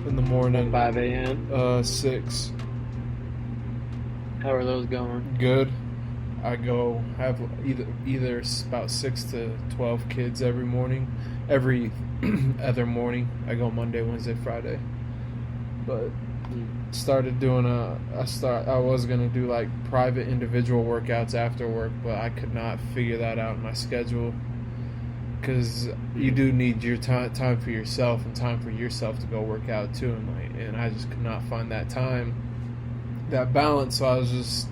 in the morning. 5 a.m.? 6. How are those going? Good. I have either about 6 to 12 kids every morning. Every other morning. I go Monday, Wednesday, Friday. But started doing I was gonna do like private individual workouts after work, but I could not figure that out in my schedule, because you do need your time for yourself and time for yourself to go work out too, and I just could not find that time, that balance. So I was just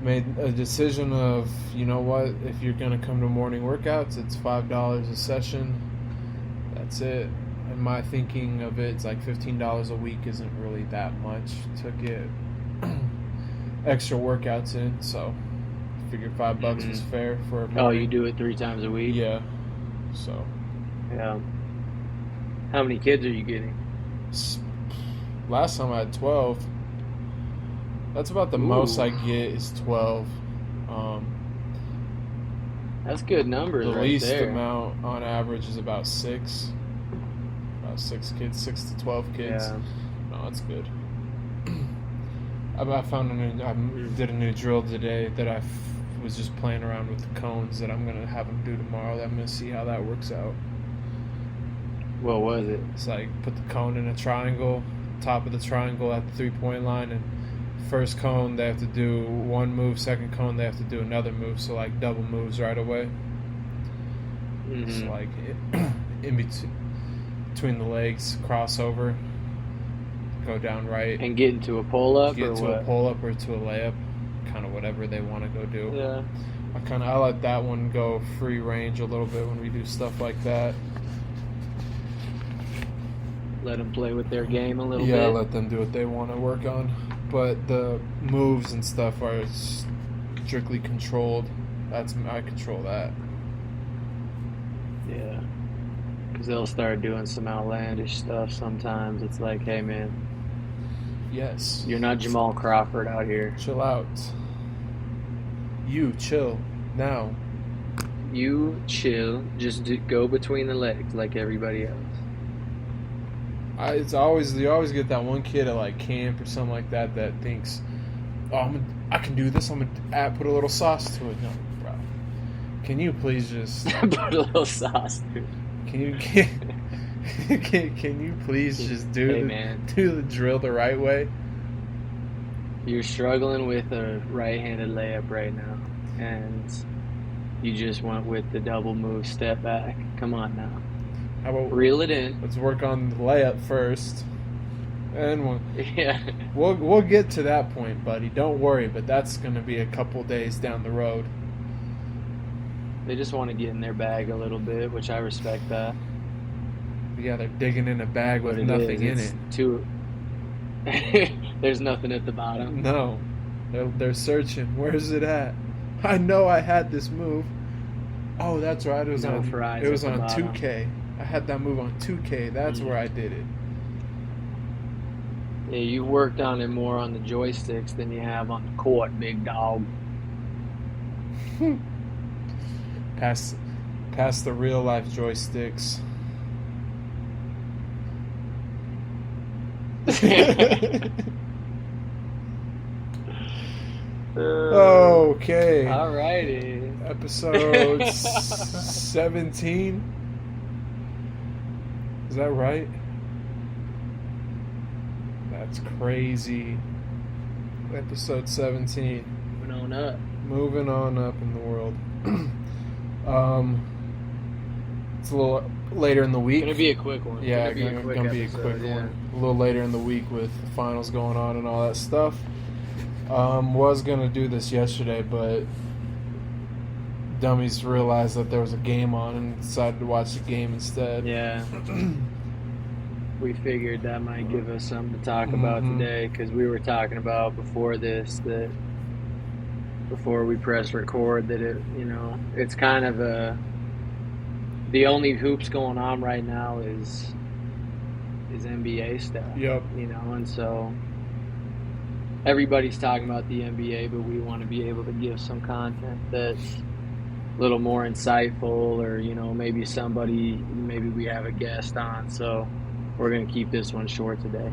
made a decision of, you know what, if you're gonna come to morning workouts, it's $5 a session. That's it. And my thinking of it's like $15 a week isn't really that much to get extra workouts in, so I figured $5 was fair for a morning. Oh, you do it 3 times a week? Yeah. So. Yeah. How many kids are you getting? Last time I had 12. That's about the most I get is 12. That's good numbers right there. The least amount on average is about 6. About 6 kids, 6 to 12 kids. Yeah. No, that's good. I did a new drill today that I was just playing around with the cones that I'm going to have them do tomorrow. I'm going to see how that works out. What was it? It's like put the cone in a triangle, top of the triangle at the 3-point line, and first cone they have to do one move, second cone they have to do another move, so like double moves right away. So like in between the legs, crossover, go down right, and get into a pull-up, get or to what? a pull-up or to a layup, kind of whatever they want to go do. Yeah. I let that one go free range a little bit when we do stuff like that. Let them play with their game a little bit. Yeah, let them do what they want to work on. But the moves and stuff are strictly controlled. I control that. Yeah. Because they'll start doing some outlandish stuff sometimes. It's like, hey, man. Yes. You're not Jamal Crawford out here. Chill out. You chill now. You chill. Just go between the legs like everybody else. You always get that one kid at like camp or something like that thinks, oh, I can do this. I'm gonna put a little sauce to it. No, bro. Can you please just put a little sauce to it? Can you please just do the drill the right way? You're struggling with a right-handed layup right now, and you just went with the double move step back. Come on now. How about reel it in? Let's work on the layup first, and we'll we'll get to that point, buddy. Don't worry, but that's going to be a couple days down the road. They just want to get in their bag a little bit, which I respect that. Yeah, they're digging in a bag with nothing in it. There's nothing at the bottom. No, they're searching. Where's it at? I know I had this move. Oh, that's right. It was on 2K. I had that move on 2K. That's where I did it. Yeah, you worked on it more on the joysticks than you have on the court, big dog. Pass the real life joysticks. Okay. Alrighty. Episode 17. Is that right? That's crazy. Episode 17. Moving on up in the world. It's a little later in the week. It's going to be a quick one. Yeah, it's going to be a quick one. A little later in the week with the finals going on and all that stuff. Was going to do this yesterday, but dummies realized that there was a game on and decided to watch the game instead. Yeah. We figured that might give us something to talk about today, because we were talking about before this, that before we press record, that it's kind of the only hoops going on right now is NBA stuff. Yep. And so everybody's talking about the NBA, but we want to be able to give some content that's a little more insightful, or maybe we have a guest on. So We're going to keep this one short today.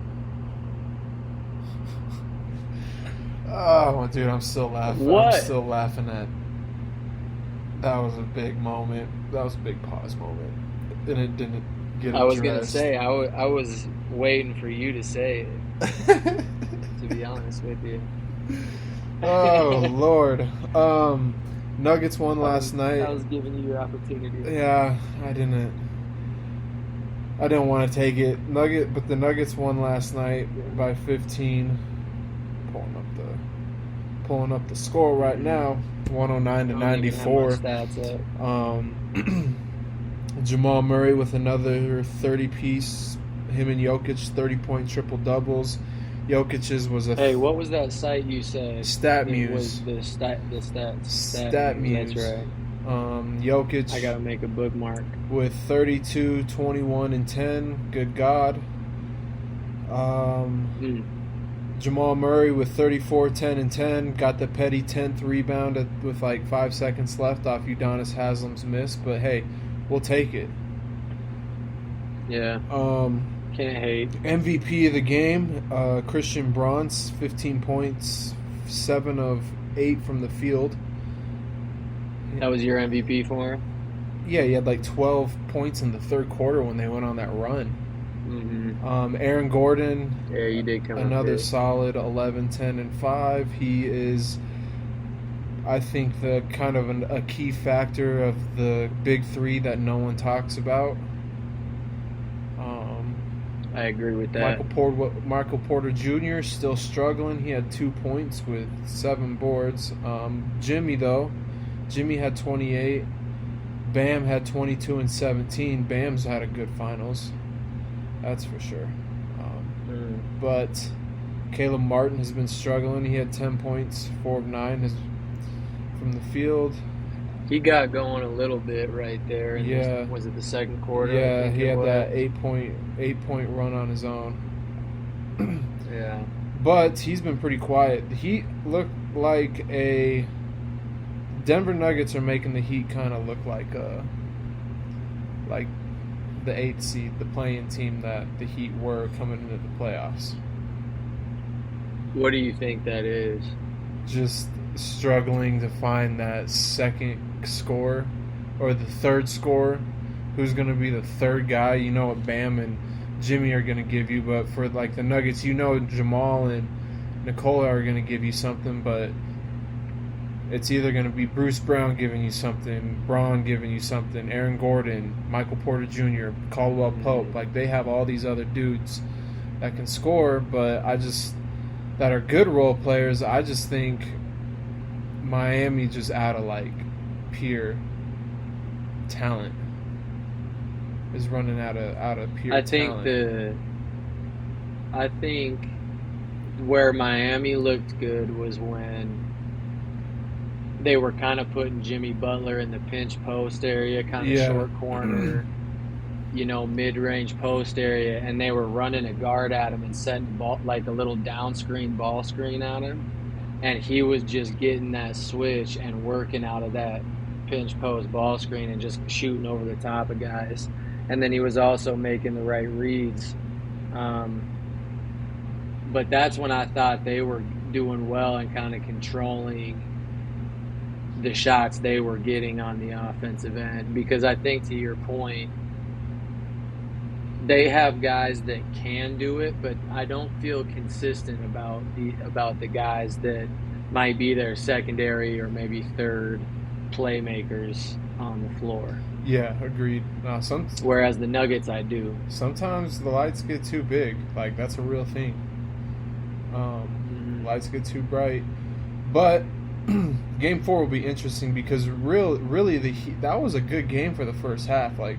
Oh, dude, I'm still laughing. What? I'm still laughing at. That was a big moment. That was a big pause moment, and it didn't get addressed. I was going to say, I was waiting for you to say it, to be honest with you. Oh, Lord. Nuggets won last night. I was giving you your opportunity. Yeah, I didn't want to take it. But the Nuggets won last night by 15. Pulling up the score right now, 109-94. Jamal Murray with another 30-piece. Him and Jokic 30-point triple doubles. Jokic's was a. Hey, what was that site you said? StatMuse. Was the stats. StatMuse. That's right. Jokic. I gotta make a bookmark. With 32, 21, and 10. Good God. Jamal Murray with 34, 10, and 10. Got the petty 10th rebound with like 5 seconds left off Udonis Haslem's miss. But hey, we'll take it. Yeah. Can't hate. MVP of the game, Christian Bronze, 15 points, 7 of 8 from the field. That was your MVP for him? Yeah, he had like 12 points in the third quarter when they went on that run. Mm-hmm. Aaron Gordon, yeah, you did come another solid 11, 10, and 5. He is, I think, the kind of a key factor of the big three that no one talks about. I agree with that. Michael Porter Jr. still struggling. He had 2 points with 7 boards. Jimmy had 28. Bam had 22 and 17. Bam's had a good finals. That's for sure. But Caleb Martin has been struggling. He had 10 points, 4 of 9 from the field. He got going a little bit right there. Was it the second quarter? Yeah, he had that 8-point run on his own. Yeah. But he's been pretty quiet. He looked like a Denver Nuggets are making the Heat kind of look like the 8th seed, the playing team that the Heat were coming into the playoffs. What do you think that is? Just struggling to find that second scorer or the third scorer. Who's going to be the third guy? You know what Bam and Jimmy are going to give you, but for like the Nuggets, you know Jamal and Nikola are going to give you something, but it's either going to be Bruce Brown giving you something, Braun giving you something, Aaron Gordon, Michael Porter Jr., Caldwell Pope. Like, they have all these other dudes that can score, but that are good role players. I just think Miami just out of, like, pure talent is running out of pure talent. I think where Miami looked good was when they were kind of putting Jimmy Butler in the pinch post area, kind of short corner, mid-range post area, and they were running a guard at him and setting like a little down screen ball screen at him, and he was just getting that switch and working out of that pinch post ball screen and just shooting over the top of guys. And then he was also making the right reads. But that's when I thought they were doing well and kind of controlling the shots they were getting on the offensive end, because I think, to your point, they have guys that can do it, but I don't feel consistent about the guys that might be their secondary or maybe third playmakers on the floor. Yeah, agreed. Whereas the Nuggets, I do. Sometimes the lights get too big. Like, that's a real thing. Lights get too bright. But Game 4 will be interesting because really that was a good game for the first half. Like,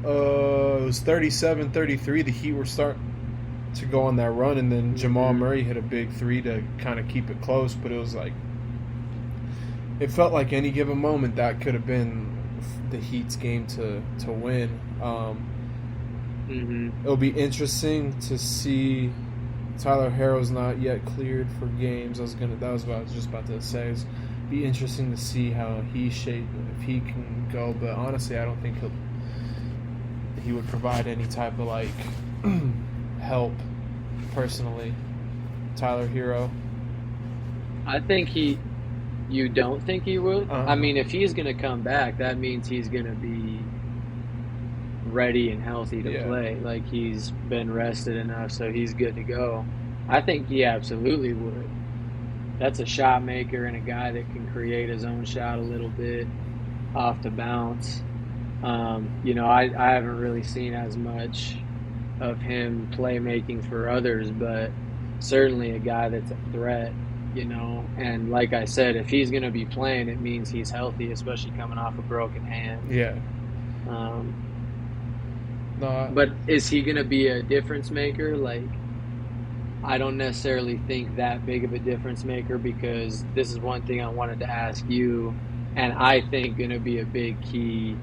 it was 37-33. The Heat were starting to go on that run, and then Jamal Murray hit a big three to kind of keep it close. But it was like, it felt like any given moment that could have been the Heat's game to win. It'll be interesting to see. Tyler Herro's not yet cleared for games. That was what I was just about to say. It'd be interesting to see how if he can go. But honestly, I don't think he would provide any type of like help personally. Tyler Hero. I think you don't think he would? Uh-huh. I mean, if he's going to come back, that means he's going to be ready and healthy to play. Like, he's been rested enough, so he's good to go. I think he absolutely would. That's a shot maker and a guy that can create his own shot a little bit off the bounce. I haven't really seen as much of him playmaking for others, but certainly a guy that's a threat, and like I said, if he's going to be playing, it means he's healthy, especially coming off a broken hand. Yeah. But is he going to be a difference maker? Like, I don't necessarily think that big of a difference maker, because this is one thing I wanted to ask you, and I think going to be a big key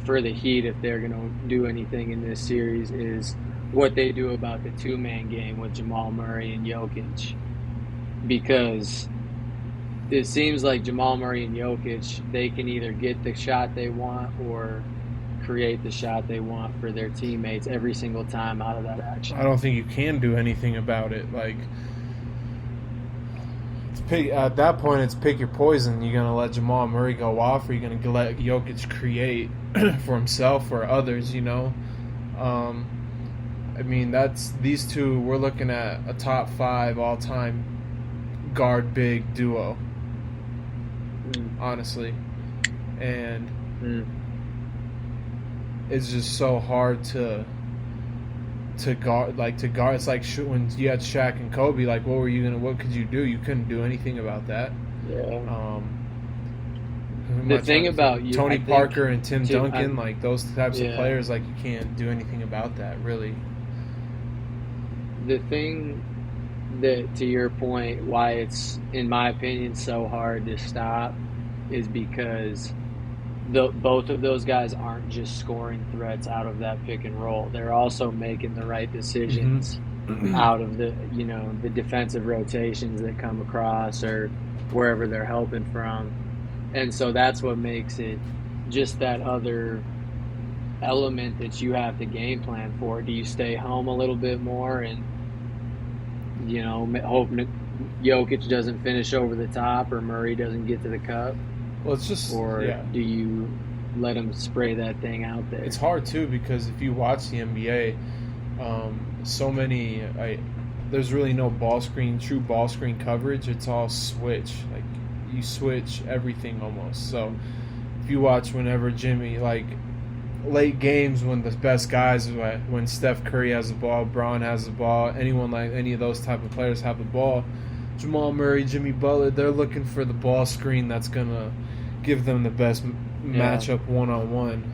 for the Heat if they're going to do anything in this series is what they do about the two-man game with Jamal Murray and Jokic. Because it seems like Jamal Murray and Jokic, they can either get the shot they want or create the shot they want for their teammates every single time out of that action. I don't think you can do anything about it. Like, at that point, it's pick your poison. You're going to let Jamal Murray go off, or you're going to let Jokic create for himself or others, I mean, that's these two. We're looking at a top 5 all-time guard big duo, honestly, and it's just so hard to guard. It's like when you had Shaq and Kobe. Like, what could you do? You couldn't do anything about that. Yeah. The thing about you, Tony Parker and Tim Duncan, like those types of players, like you can't do anything about that, really. The thing that, to your point, why it's, in my opinion, so hard to stop is because both of those guys aren't just scoring threats out of that pick and roll. They're also making the right decisions out of the defensive rotations that come across or wherever they're helping from. And so that's what makes it just that other element that you have to game plan for. Do you stay home a little bit more and, hope Jokic doesn't finish over the top or Murray doesn't get to the cup? Well, it's just, or do you let him spray that thing out there? It's hard, too, because if you watch the NBA, there's really no true ball screen coverage. It's all switch. Like, you switch everything almost. So if you watch whenever Jimmy, like late games when the best guys, when Steph Curry has the ball, Braun has the ball, anyone like any of those type of players have the ball, Jamal Murray, Jimmy Butler, they're looking for the ball screen that's going to give them the best matchup one-on-one,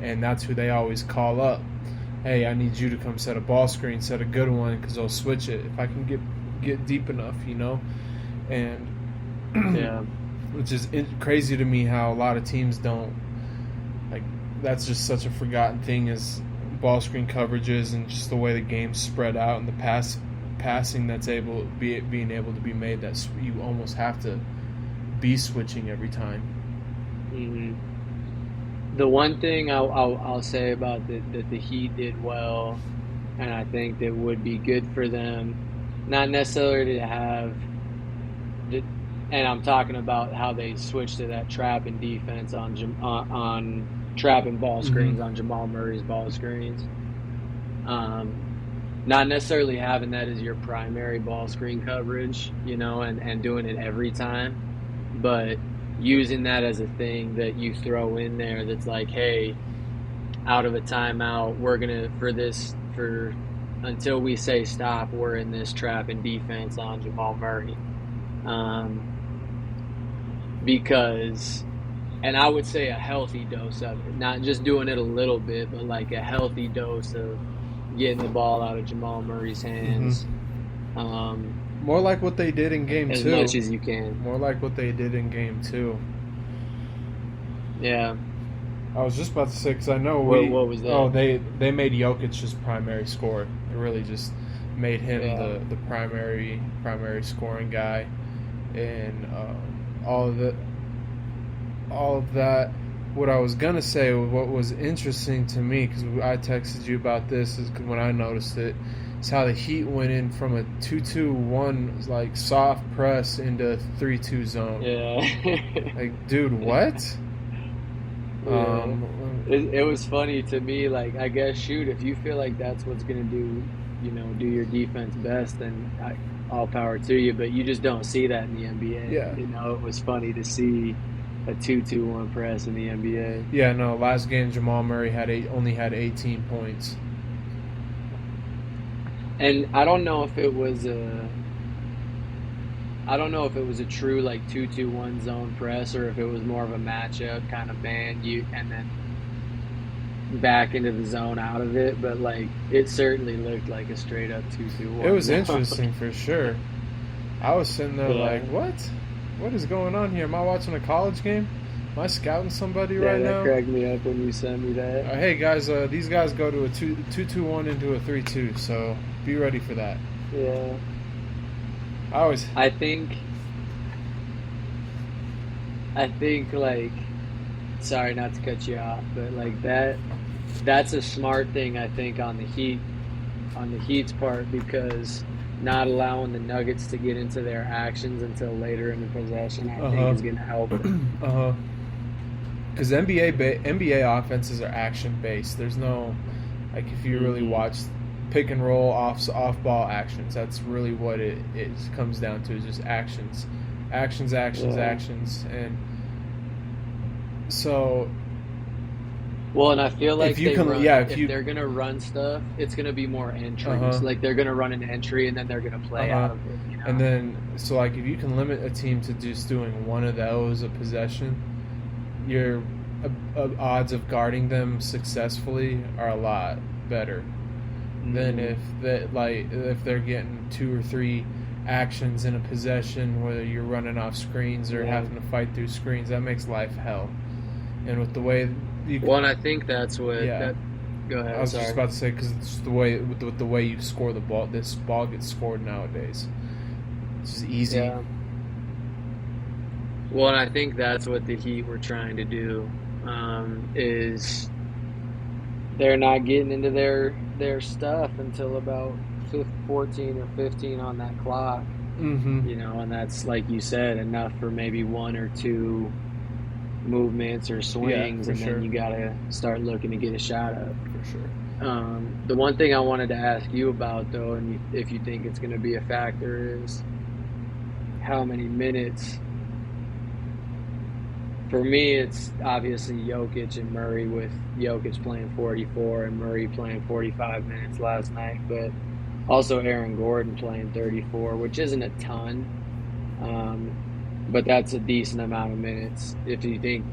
and that's who they always call up. Hey, I need you to come set a ball screen, set a good one, because they'll switch it if I can get deep enough, and which is crazy to me how a lot of teams don't, like, that's just such a forgotten thing, is ball screen coverages and just the way the game's spread out and the passing that's being able to be made, that you almost have to be switching every time. The one thing I'll say about that the Heat did well, and I think that would be good for them, not necessarily to have and I'm talking about how they switched to that trapping defense on trapping ball screens on Jamal Murray's ball screens. Not necessarily having that as your primary ball screen coverage, and doing it every time, but using that as a thing that you throw in there that's like, hey, out of a timeout, we're going to, until we say stop, we're in this trapping defense on Jamal Murray. Because, and I would say a healthy dose of it, not just doing it a little bit, but like a healthy dose of getting the ball out of Jamal Murray's hands. More like what they did in Game 2. As much as you can. More like what they did in Game 2. Yeah. I was just about to say, because I know what was that? Oh, they made Jokic just primary scorer. They really just made him the primary scoring guy, and all of that what I was gonna say, what was interesting to me, because I texted you about this, is when I noticed it, is how the Heat went in from a 2-2-1 like soft press into 3-2 zone. Yeah. Like, dude, what? Yeah. It was funny to me. Like, I guess, shoot, if you feel like that's what's gonna do your defense best, then all power to you. But you just don't see that in the NBA. Yeah. It was funny to see a 2-2-1 press in the NBA. Yeah, no. Last game, Jamal Murray only had 18 points. And I don't know if it was a true like 2-2-1 zone press, or if it was more of a matchup kind of man you and then back into the zone out of it. But like, it certainly looked like a straight up 2-2-1. It was interesting for sure. I was sitting there like, what? What is going on here? Am I watching a college game? Am I scouting somebody right now? That cracked me up when you sent me that. Hey guys, these guys go to a 2-2-1 into a 3-2, so be ready for that. Yeah. I think like, sorry not to cut you off, but like that's a smart thing, I think, on the Heat's part, because not allowing the Nuggets to get into their actions until later in the possession, I think, is going to help them. Because NBA offenses are action based. There's no, like, if you really watch pick and roll off ball actions, that's really what it comes down to, is just actions, and so. Well, and I feel like if they're gonna run stuff, it's gonna be more entries. Like, they're gonna run an entry and then they're gonna play out of it. You know? And then, so like, if you can limit a team to just doing one of those a possession, your odds of guarding them successfully are a lot better than if they're getting 2 or 3 actions in a possession, whether you're running off screens or having to fight through screens. That makes life hell. And with the way and I think that's what. Yeah. Go ahead. I was just about to say, because it's the way with the way you score the ball. This ball gets scored nowadays. It's just easy. Yeah. Well, and I think that's what the Heat were trying to do. Is they're not getting into their stuff until about 14 or 15 on that clock. Mm-hmm. You know, and that's, like you said, enough for maybe 1 or 2 movements or swings, and then you gotta start looking to get a shot up. For sure. The one thing I wanted to ask you about, though, and if you think it's going to be a factor, is how many minutes. For me, it's obviously Jokic and Murray, with Jokic playing 44 and Murray playing 45 minutes last night, but also Aaron Gordon playing 34, which isn't a ton. But that's a decent amount of minutes if you think,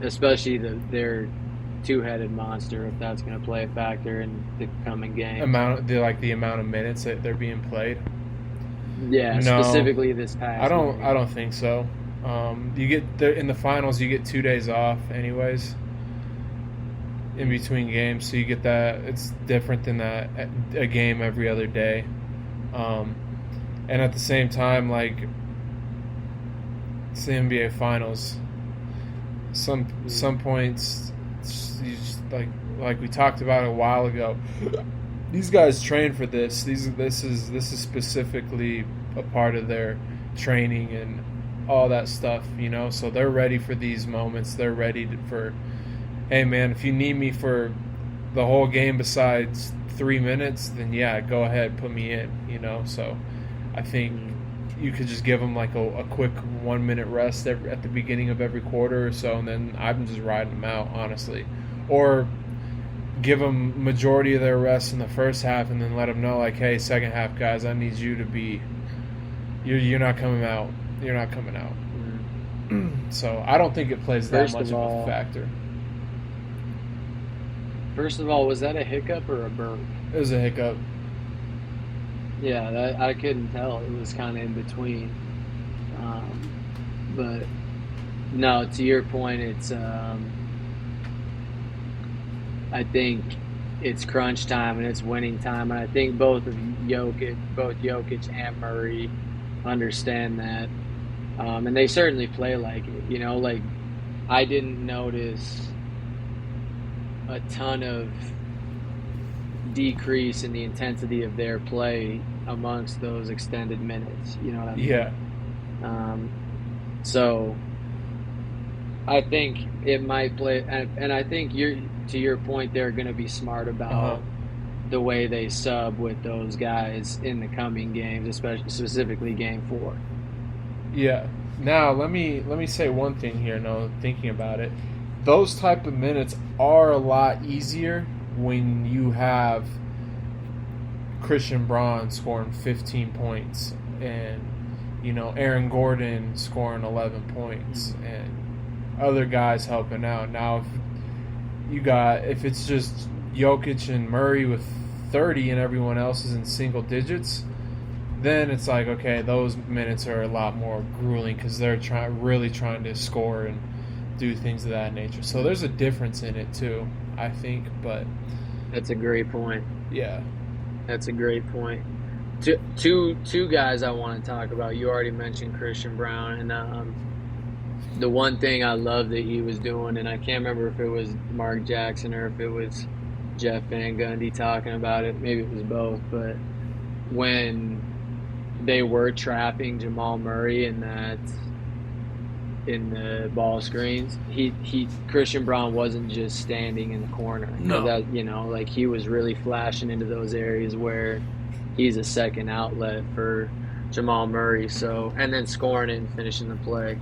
especially their two-headed monster, if that's going to play a factor in the coming game. The amount of minutes that they're being played. Yeah, no, specifically this past. I don't think so. You get in the finals, you get 2 days off anyways in between games, so you get that. It's different than a game every other day. And at the same time, like, it's the NBA Finals. Some points, you just, like we talked about a while ago, these guys train for this. This is specifically a part of their training and all that stuff, So they're ready for these moments. They're ready for, hey man, if you need me for the whole game besides 3 minutes, then yeah, go ahead, put me in. So I think you could just give them like a quick 1 minute rest at the beginning of every quarter or so, and then I'm just riding them out, honestly. Or give them majority of their rest in the first half, and then let them know, like, hey, second half guys, I need you to be. You're not coming out. You're not coming out. So I don't think it plays that much of a factor. First of all, was that a hiccup or a burp? It was a hiccup. Yeah, I couldn't tell. It was kind of in between. But no, to your point, it's I think it's crunch time and it's winning time, and I think both Jokic and Murray understand that, and they certainly play like it. Like, I didn't notice a ton of decrease in the intensity of their play amongst those extended minutes. You know what I mean? Yeah. So I think it might play, and I think to your point, they're going to be smart about the way they sub with those guys in the coming games, especially specifically Game 4. Yeah. Now let me say one thing here. No, thinking about it, those type of minutes are a lot easier when you have Christian Braun scoring 15 points and Aaron Gordon scoring 11 points and other guys helping out. Now if it's just Jokic and Murray with 30 and everyone else is in single digits, then it's like, okay, those minutes are a lot more grueling because they're really trying to score and do things of that nature. So there's a difference in it too, I think. But that's a great point. Yeah, that's a great point. Two guys I want to talk about. You already mentioned Christian Braun, and the one thing I love that he was doing, and I can't remember if it was Mark Jackson or if it was Jeff Van Gundy talking about it. Maybe it was both. But when they were trapping Jamal Murray in the ball screens, Christian Braun wasn't just standing in the corner. No. Like he was really flashing into those areas where he's a second outlet for Jamal Murray. So, and then scoring it and finishing the play.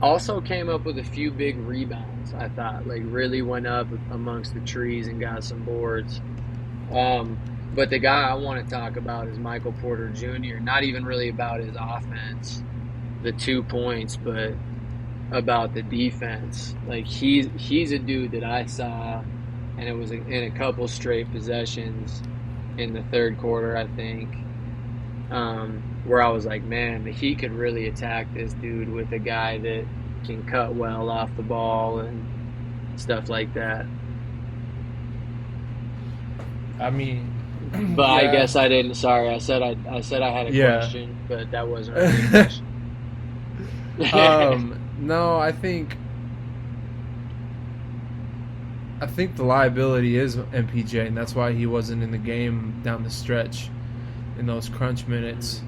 Also came up with a few big rebounds, I thought. Like really went up amongst the trees and got some boards. But the guy I want to talk about is Michael Porter Jr. Not even really about his offense, the 2 points, but about the defense. Like he's a dude that I saw, and it was in a couple straight possessions in the third quarter, I think, where I was like, man, he could really attack this dude with a guy that can cut well off the ball and stuff like that. I mean, but yeah. I guess I didn't. Sorry, I said I had a question, but that wasn't really a question. No, I think the liability is MPJ, and that's why he wasn't in the game down the stretch in those crunch minutes.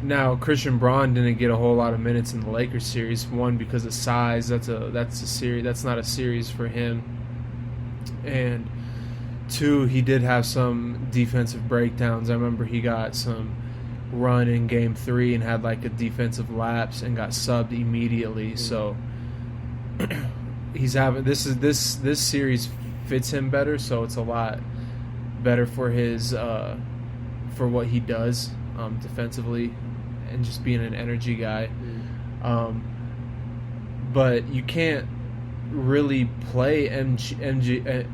Now Christian Braun didn't get a whole lot of minutes in the Lakers series. One, because of size. That's a series. That's not a series for him. And two, he did have some defensive breakdowns. I remember he got some run in Game 3 and had like a defensive lapse and got subbed immediately. So he's having this series fits him better. So it's a lot better for his for what he does defensively and just being an energy guy. But you can't really play MPJ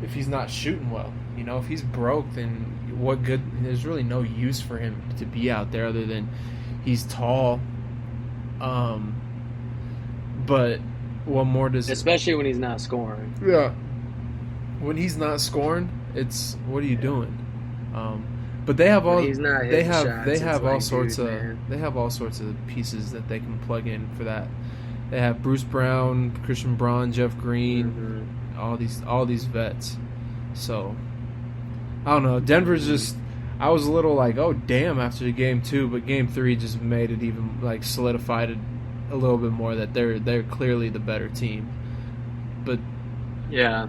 if he's not shooting well. If he's broke, then what good? There's really no use for him to be out there other than he's tall. But what more does? Especially when he's not scoring. Yeah. When he's not scoring, it's what are you doing? But they have all they have all sorts of pieces that they can plug in for that. They have Bruce Brown, Christian Braun, Jeff Green, all these vets. So I don't know. Denver's just. I was a little like, oh damn, after Game 2, but Game 3 just made it even like solidified it a little bit more that they're clearly the better team. But yeah,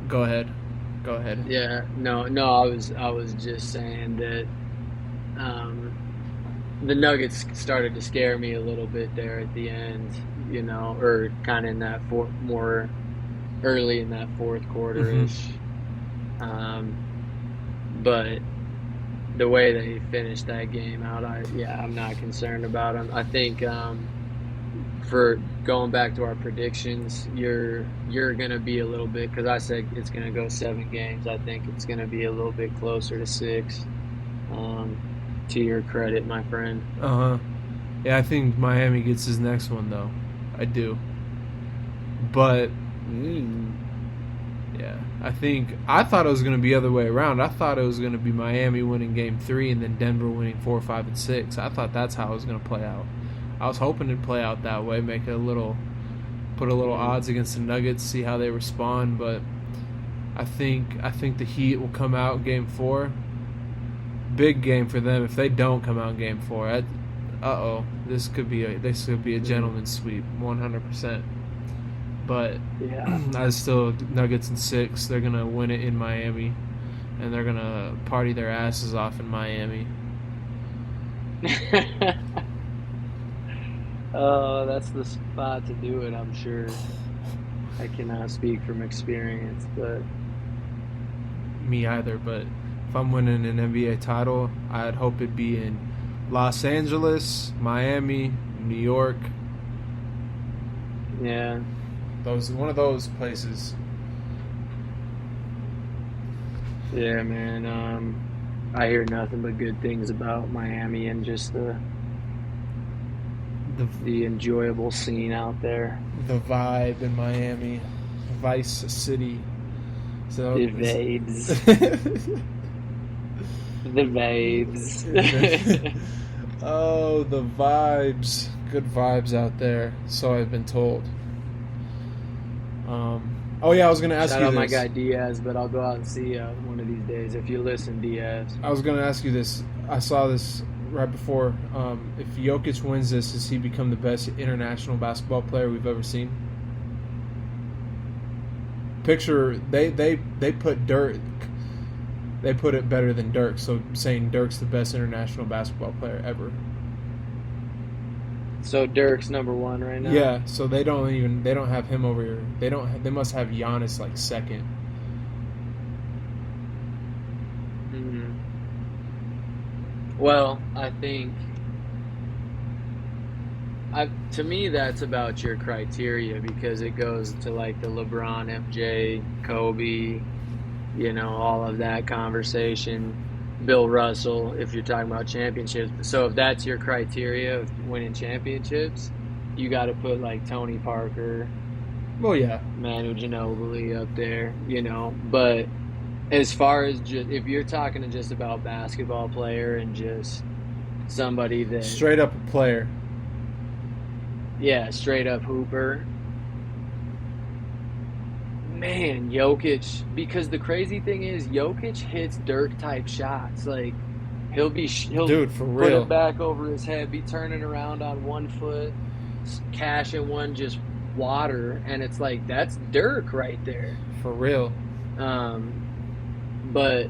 go ahead. Yeah, no, I was just saying that the Nuggets started to scare me a little bit there at the end, or kind of in that more early in that fourth quarter-ish. But the way they finished that game out, I'm not concerned about them. I think for going back to our predictions, you're going to be a little bit, because I said it's going to go 7 games. I think it's going to be a little bit closer to 6. To your credit, my friend. Yeah, I think Miami gets his next one though. I do. But Yeah, I thought it was going to be the other way around. I thought it was going to be Miami winning Game 3 and then Denver winning 4, 5, and 6. I thought that's how it was going to play out. I was hoping it'd play out that way, put a little odds against the Nuggets, see how they respond. But I think the Heat will come out in Game 4. Big game for them. If they don't come out in Game 4, this could be a gentleman's sweep, 100%. But yeah, I still Nuggets in 6. They're gonna win it in Miami, and they're gonna party their asses off in Miami. Oh, that's the spot to do it. I'm sure. I cannot speak from experience, but Me either. But if I'm winning an NBA title, I'd hope it'd be in Los Angeles, Miami, New York. Yeah. One of those places. Yeah, man. I hear nothing but good things about Miami and just the enjoyable scene out there. The vibe in Miami, Vice City. So The vibes. The vibes. Oh, the vibes. Good vibes out there. So I've been told. I was going to ask Shout you out this. my guy Diaz, but I'll go out and see you one of these days. If you listen, Diaz. I was going to ask you this. I saw this right before. If Jokic wins this, does he become the best international basketball player we've ever seen? Picture, they put Dirk. They put it better than Dirk, so saying Dirk's the best international basketball player ever. So Dirk's number 1 right now? Yeah, so they don't have him over here. They must have Giannis like second. Mm-hmm. Well, I think to me that's about your criteria, because it goes to like the LeBron, MJ, Kobe, all of that conversation. Bill Russell, if you're talking about championships. So if that's your criteria of winning championships, you got to put like Tony Parker, Well, yeah. Manu Ginobili up there, But as far as if you're talking just about basketball player and just somebody that Straight up a player. Yeah, straight up hooper. Man, Jokic, because the crazy thing is Jokic hits Dirk type shots. Like he'll Dude, for put real. it back over his head, be turning around on one foot, cashing one just water, and it's like that's Dirk right there. For real. But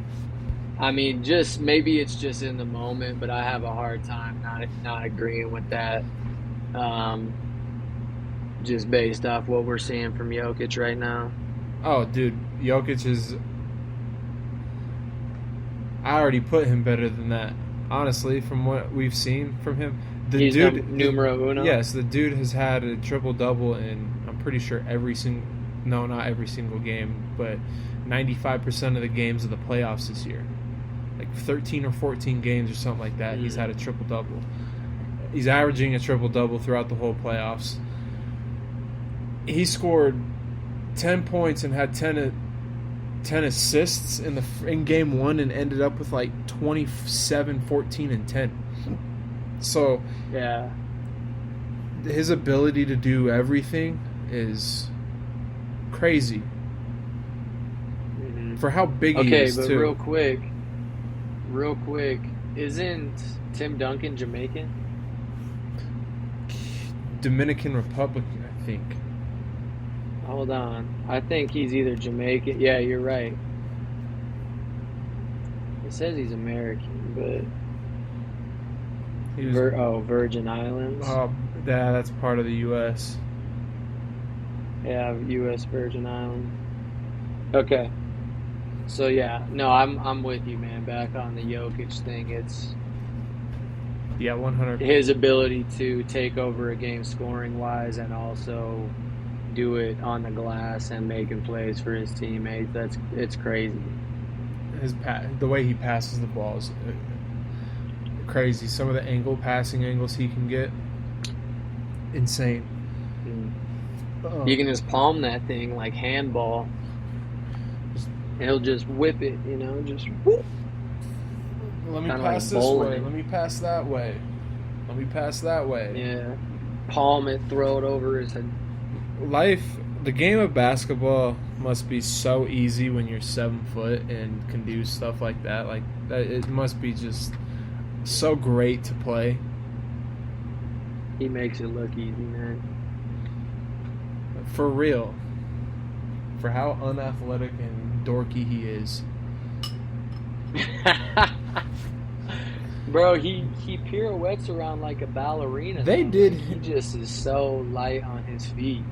I mean, just maybe it's just in the moment, but I have a hard time not agreeing with that. Just based off what we're seeing from Jokic right now. Oh, dude, Jokic is... I already put him better than that. Honestly, from what we've seen from him. He's numero uno? Yes, the dude has had a triple-double in, I'm pretty sure, not every single game, but 95% of the games of the playoffs this year. Like 13 or 14 games or something like that, he's had a triple-double. He's averaging a triple-double throughout the whole playoffs. He scored 10 points and had 10 assists in game 1 and ended up with like 27, 14, and 10. So yeah, his ability to do everything is crazy for how big he is. Okay, but too. real quick, isn't Tim Duncan Jamaican? Dominican Republic, I think. Hold on. I think he's either Jamaican. Yeah, you're right. It says he's American, but... Virgin Islands? Oh, yeah, that's part of the U.S. Yeah, U.S. Virgin Islands. Okay. So, yeah. No, I'm with you, man. Back on the Jokic thing, it's... Yeah, 100. His ability to take over a game scoring-wise and also... do it on the glass and making plays for his teammates. It's crazy. The way he passes the ball is crazy. Some of the passing angles he can get, insane. You can just palm that thing like handball. he'll just whip it, just whoop. Let me Kinda pass like this bowling way. it. Let me pass that way. Let me pass that way. Yeah. Palm it, throw it over his head. The game of basketball must be so easy when you're 7 foot and can do stuff like that. Like that, it must be just so great to play. He makes it look easy, man. For real. For how unathletic and dorky he is. Bro, he pirouettes around like a ballerina. They though. did. Like, he just is so light on his feet.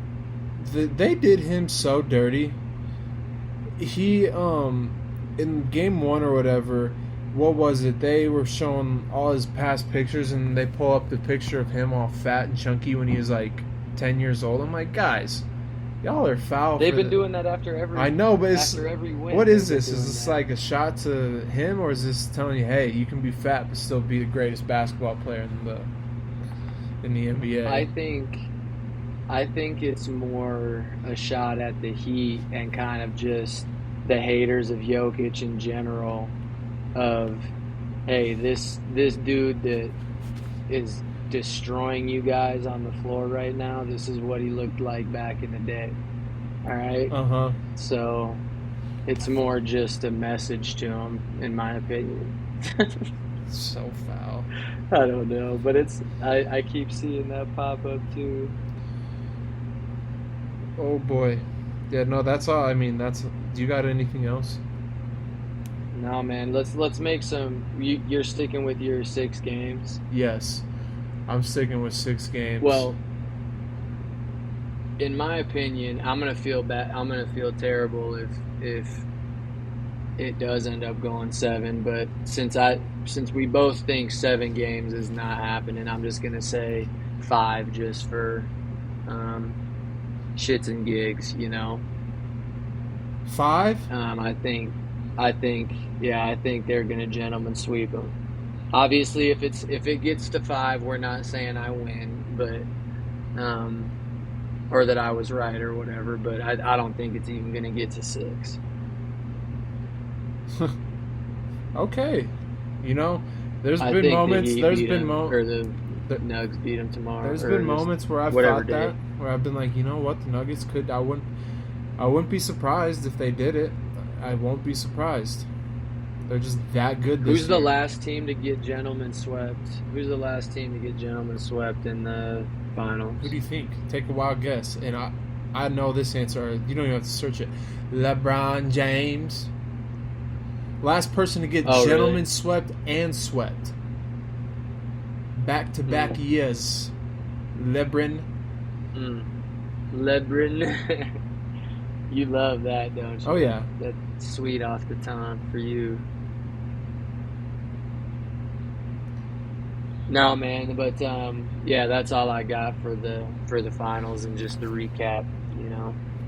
They did him so dirty. He in game 1 or whatever, what was it? They were showing all his past pictures, and they pull up the picture of him all fat and chunky when he was like 10 years old. I'm like, guys, y'all are foul. They've been doing that after every. I know, but after every win. What is this? Is this like a shot to him, or is this telling you, hey, you can be fat but still be the greatest basketball player in the NBA? I think it's more a shot at the Heat and kind of just the haters of Jokic in general. Of, hey, this dude that is destroying you guys on the floor right now, this is what he looked like back in the day. All right? Uh-huh. So it's more just a message to him, in my opinion. So foul. I don't know, but I keep seeing that pop up too. Oh boy. Yeah, no, that's all. I mean, do you got anything else? No, man. Let's make some. You're sticking with your 6 games. Yes, I'm sticking with 6 games. Well, in my opinion, I'm gonna feel bad. I'm gonna feel terrible if it does end up going 7. But since we both think 7 games is not happening, I'm just gonna say 5 just for shits and gigs. 5? I think they're gonna gentleman sweep them. Obviously, if it gets to 5, we're not saying I win, but or that I was right or whatever. But I don't think it's even gonna get to 6. Okay, there's I been think moments. the Heat There's beat been 'em, moments. or the Nugs beat them tomorrow. There's or been just moments where I've whatever thought day. that, where I've been like, you know what, the Nuggets could. I wouldn't be surprised if they did it. I won't be surprised. They're just that good this Who's the year. last team to get gentlemen swept? Who's the last team to get gentlemen swept in the finals? Who do you think? Take a wild guess. And I know this answer. You don't even have to search it. LeBron James. Last person to get gentlemen really? swept and swept. Back-to-back years. LeBron. LeBron. You love that, don't you? Oh, yeah. That's sweet off the tongue for you. No, man, but yeah, that's all I got for the finals and just the recap.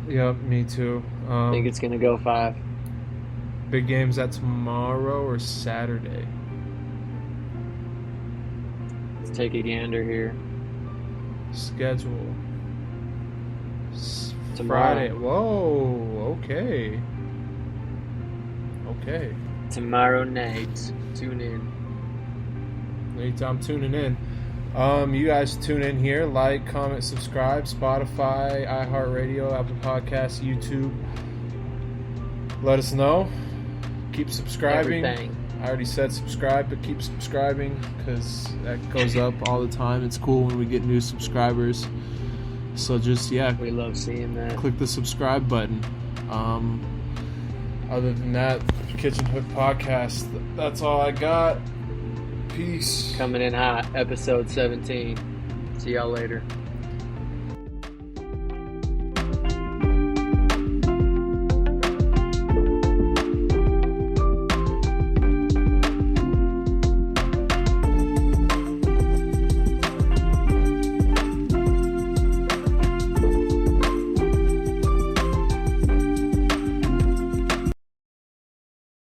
Yeah, me too. I think it's gonna go 5. Big games that tomorrow or Saturday? Let's take a gander here. Schedule. Tomorrow. Friday. Whoa. Okay. Tomorrow night. Tune in. Anytime tuning in. You guys tune in here. Like, comment, subscribe. Spotify, iHeartRadio, Apple Podcasts, YouTube. Let us know. Keep subscribing. Everything. I already said subscribe, but keep subscribing because that goes up all the time. It's cool when we get new subscribers. So just, We love seeing that. click the subscribe button. Other than that, Kitchen Hook Podcast, that's all I got. Peace. Coming in hot, episode 17. See y'all later.